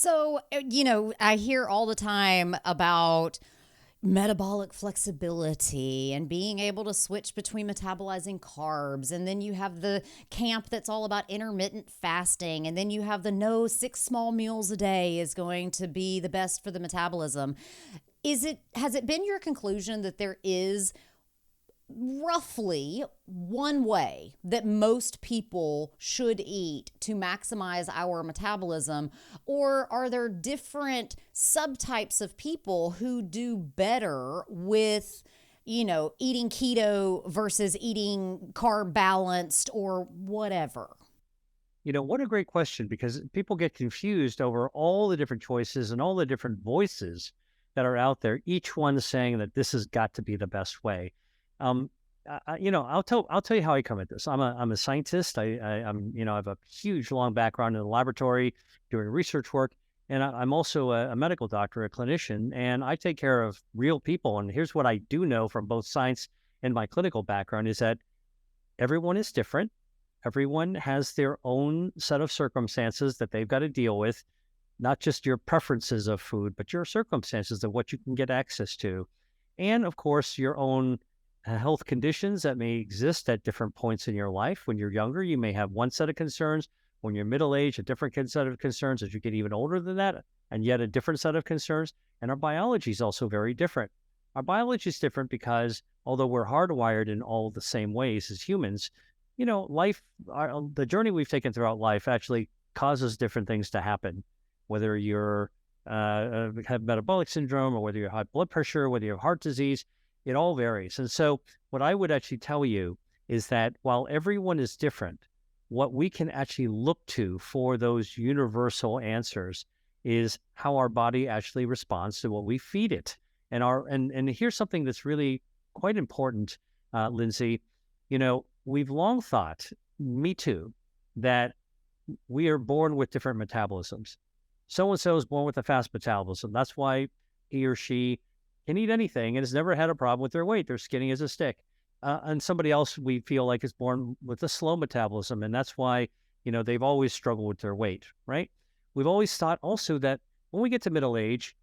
So, I hear all the time about metabolic flexibility and being able to switch between metabolizing carbs. And then you have the camp that's all about intermittent fasting. And then you have the no 6 small meals a day is going to be the best for the metabolism. Has it been your conclusion that there is roughly one way that most people should eat to maximize our metabolism? Or are there different subtypes of people who do better with, eating keto versus eating carb balanced or whatever? What a great question, because people get confused over all the different choices and all the different voices that are out there, each one saying that this has got to be the best way. Um, I'll tell you how I come at this. I'm a scientist. I have a huge long background in the laboratory doing research work, and I'm also a medical doctor, a clinician, and I take care of real people. And here's what I do know from both science and my clinical background is that everyone is different. Everyone has their own set of circumstances that they've got to deal with, not just your preferences of food, but your circumstances of what you can get access to. And of course, your own health conditions that may exist at different points in your life. When you're younger, you may have one set of concerns. When you're middle aged, a different set of concerns. As you get even older than that, and yet a different set of concerns. And our biology is also very different. Our biology is different because although we're hardwired in all the same ways as humans, the journey we've taken throughout life actually causes different things to happen. Whether you're have metabolic syndrome, or whether you have high blood pressure, whether you have heart disease, it all varies. And so what I would actually tell you is that while everyone is different, what we can actually look to for those universal answers is how our body actually responds to what we feed it. And here's something that's really quite important, Lindsay. We've long thought, me too, that we are born with different metabolisms. So-and-so is born with a fast metabolism. That's why he or she can eat anything and has never had a problem with their weight. They're skinny as a stick. And somebody else we feel like is born with a slow metabolism. And that's why, they've always struggled with their weight, right? We've always thought also that when we get to middle age,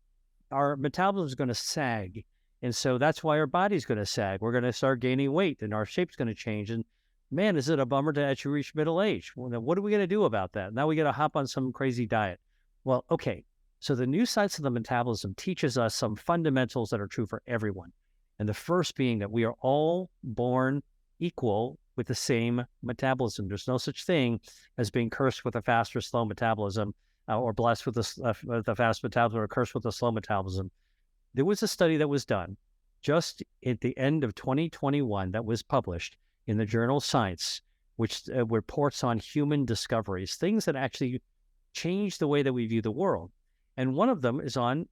our metabolism is going to sag. And so that's why our body's going to sag. We're going to start gaining weight and our shape's going to change. And man, is it a bummer to actually reach middle age? Well, now what are we going to do about that? Now we got to hop on some crazy diet. Well, okay. So the new science of the metabolism teaches us some fundamentals that are true for everyone. And the first being that we are all born equal with the same metabolism. There's no such thing as being cursed with a fast or slow metabolism, or blessed with a fast metabolism, or cursed with a slow metabolism. There was a study that was done just at the end of 2021 that was published in the journal Science, which reports on human discoveries, things that actually change the way that we view the world. And one of them is on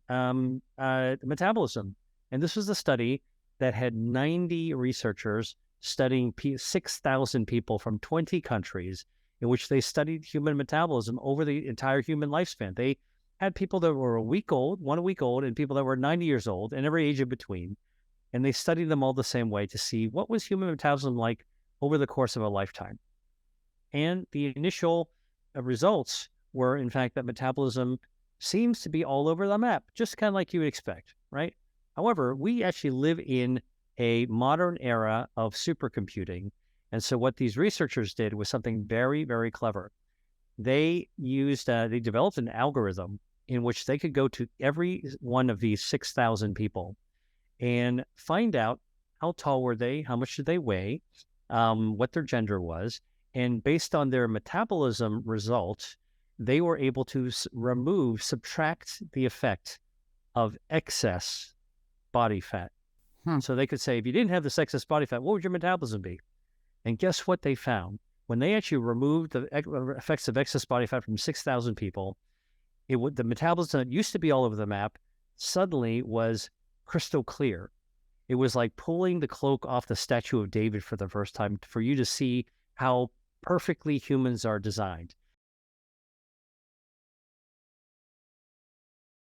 metabolism. And this was a study that had 90 researchers studying 6,000 people from 20 countries, in which they studied human metabolism over the entire human lifespan. They had people that were 1 week old, and people that were 90 years old, and every age in between. And they studied them all the same way to see what was human metabolism like over the course of a lifetime. And the initial results were, in fact, that metabolism seems to be all over the map, just kind of like you would expect, right? However, we actually live in a modern era of supercomputing. And so what these researchers did was something very, very clever. They developed an algorithm in which they could go to every one of these 6,000 people and find out how tall were they, how much did they weigh, what their gender was. And based on their metabolism results, they were able to subtract the effect of excess body fat. So they could say, if you didn't have this excess body fat, what would your metabolism be? And guess what they found? When they actually removed the effects of excess body fat from 6,000 people, the metabolism that used to be all over the map suddenly was crystal clear. It was like pulling the cloak off the statue of David for the first time, for you to see how perfectly humans are designed.